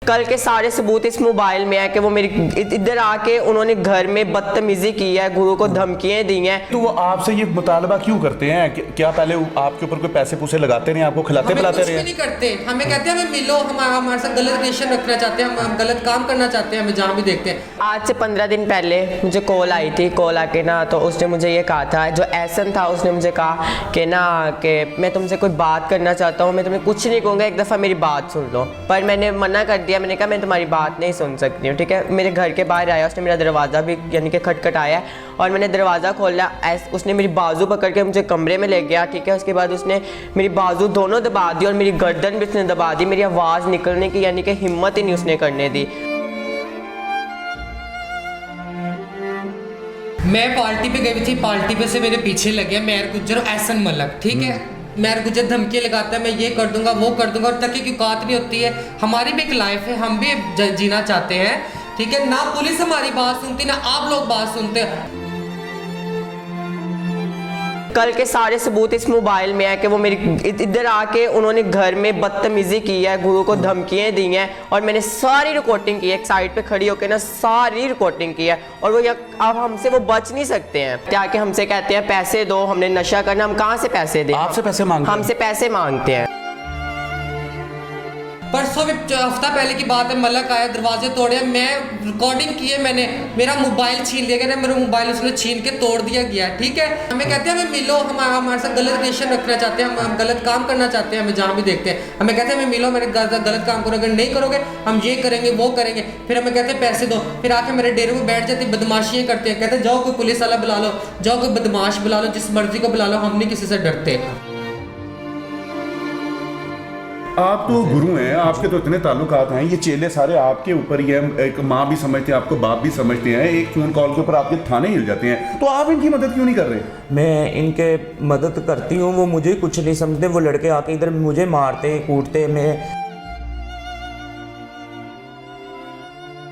कल के सारे सबूत इस मोबाइल में है कि वो मेरी इधर आके उन्होंने घर में बदतमीजी की है, गुरु को धमकियां दी हैं। तो वो आपसे ये मुतालबा क्यों करते हैं? क्या पहले आपके ऊपर कोई पैसे पूसे लगाते नहीं, आपको खिलाते पिलाते रहे? कुछ भी नहीं करते, हमें कहते हैं हमें मिलो, हमारे साथ गलत रिलेशन रखना चाहते हैं, हम गलत काम करना चाहते हैं, हमें जहाँ भी देखते हैं। आज से 15 दिन पहले मुझे कॉल आई थी, कॉल आके ना तो उसने मुझे ये कहा था, जो एहसन था उसने मुझे कहा कि ना कि मैं तुमसे कोई बात करना चाहता हूँ, मैं तुम्हें कुछ नहीं कहूँगा, एक दफ़ा मेरी बात सुन लो। पर मैंने मना कर दिया, मैंने कहा मैं तुम्हारी बात नहीं सुन सकती हूँ, ठीक है। मेरे घर के बाहर आया, उसने मेरा दरवाज़ा भी यानी कि खटखटाया और मैंने दरवाज़ा खोला, उसने मेरी बाजू पकड़ के मुझे कमरे में ले गया, ठीक है। उसके बाद उसने मेरी बाजू दोनों दबा दी और मेरी गर्दन भी उसने दबा दी, मेरी आवाज़ निकलने की यानी कि हिम्मत ही नहीं उसने करने दी। मैं पार्टी पे गई थी, पार्टी पे से मेरे पीछे लगे मेहर गुज्जर और एहसन मलक, ठीक है। मेहर गुज्जर धमकी लगाता है, मैं ये कर दूंगा वो कर दूंगा, और तक की औकात नहीं होती है। हमारी भी एक लाइफ है, हम भी जीना चाहते हैं, ठीक है। ना पुलिस हमारी बात सुनती, ना आप लोग बात सुनते हैं। कल के सारे सबूत इस मोबाइल में है कि वो मेरी इधर आके उन्होंने घर में बदतमीजी की है, गुरु को धमकियां दी हैं और मैंने सारी रिकॉर्डिंग की है, एक साइड पे खड़ी होकर ना सारी रिकॉर्डिंग की है। और वो अब हमसे वो बच नहीं सकते हैं, क्या हमसे कहते हैं पैसे दो, हमने नशा करना, हम कहाँ से पैसे दें? आपसे पैसे मांगते हैं? हमसे पैसे मांगते हैं। परसों भी हफ्ता पहले की बात है, मलक आया, दरवाजे तोड़े, मैं रिकॉर्डिंग की है, मैंने मेरा मोबाइल छीन लिया गया, मेरा मोबाइल उसने छीन के तोड़ दिया गया, ठीक है। हमें कहते हैं हमें मिलो, हमारे साथ गलत रिलेशन रखना चाहते हैं, हम गलत काम करना चाहते हैं, हमें जहाँ भी देखते हैं हमें कहते हैं हमें मिलो, मेरे गलत काम करो, अगर नहीं करोगे हम ये करेंगे वो करेंगे। फिर हमें कहते हैं पैसे दो, फिर आके मेरे डेरे में बैठ जाते, बदमाशियाँ करते हैं, कहते हैं जाओ कोई पुलिस वाला बुला लो, जाओ कोई बदमाश बुला लो, जिस मर्जी को बुला लो, हम नहीं किसी से डरते। आप तो गुरु हैं, आपके तो इतने ताल्लुकात हैं, ये चेले सारे आपके ऊपर ही हैं, एक माँ भी समझते हैं आपको, बाप भी समझते हैं, एक फ़ोन कॉल के ऊपर आपके थाने हिल जाते हैं, तो आप इनकी मदद क्यों नहीं कर रहे? मैं इनके मदद करती हूँ, वो मुझे कुछ नहीं समझते, वो लड़के आके इधर मुझे मारते कूटते, मैं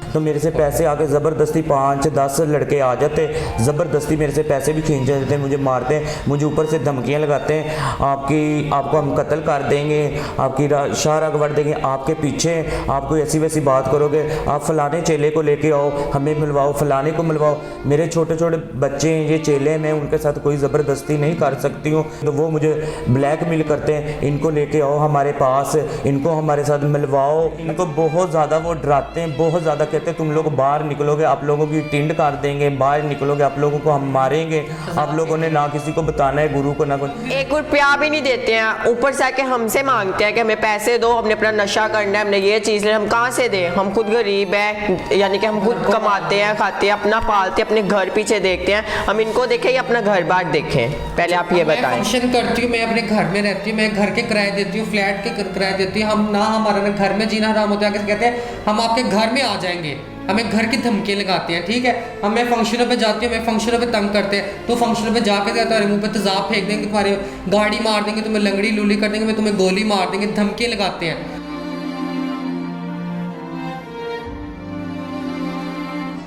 तो मेरे से पैसे आके ज़बरदस्ती 5-10 लड़के आ जाते, ज़बरदस्ती मेरे से पैसे भी खींच जाते हैं, मुझे मारते हैं, मुझे ऊपर से धमकियां लगाते हैं, आपको हम कत्ल कर देंगे, आपकी शाह रगड़ देंगे, आपके पीछे आप कोई ऐसी वैसी बात करोगे, आप फलाने चेले को लेके आओ, हमें मिलवाओ, फलाने को मिलवाओ। मेरे छोटे छोटे बच्चे हैं, ये चेले हैं, मैं उनके साथ कोई ज़बरदस्ती नहीं कर सकती हूँ, तो वो मुझे ब्लैकमेल करते हैं, इनको लेके आओ हमारे पास, इनको हमारे साथ मिलवाओ। इनको बहुत ज़्यादा वो डराते हैं, बहुत ज़्यादा कहते तुम लोग बाहर निकलोगे आप लोगों की टिंड कर देंगे, बाहर निकलोगे आप लोगों को हम मारेंगे, आप लोगों ने ना किसी को बताना है, गुरु को ना कुछ। 1 रुपया भी नहीं देते हैं, ऊपर से आके हमसे मांगते हैं कि हमें पैसे दो, हमने अपना नशा करना है, हमने ये चीज़ लेना, हम कहाँ से दें? हम खुद गरीब हैं, यानी कि हम खुद कमाते हैं, खाते हैं, अपना पालते हैं, अपने घर पीछे देखते हैं, हम इनको देखें या अपना घर बार देखें? पहले आप ये बताएं। फंक्शन करती हूँ, मैं अपने घर में रहती हूँ, मैं घर के किराए देती हूँ, फ्लैट के किराए देती हूँ, हम ना हमारा घर में जीना हराम होता है, कहते हैं हम आपके घर में आ जाएंगे, हमें घर की धमकियाँ लगाते हैं, ठीक है। हमें फंक्शनों पे जाती हूँ, हमें फंक्शनों पे तंग करते हैं, तो फंक्शनों पे जाकर तुम्हारे मुंह पे तेजाब फेंक देंगे, तुम्हारे गाड़ी मार देंगे, तुम्हें लंगड़ी लूली कर देंगे, तुम्हें गोली मार देंगे, धमकियाँ लगाते हैं।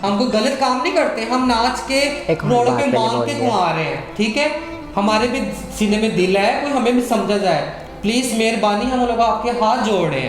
हम कोई गलत काम नहीं करते, हम नाच के रोडों पे मांग के घुमा रहे हैं, ठीक है। हमारे भी सीने में दिल है, कोई हमें भी समझा जाए, प्लीज़ मेहरबानी, हम लोग आपके हाथ जोड़ रहे हैं।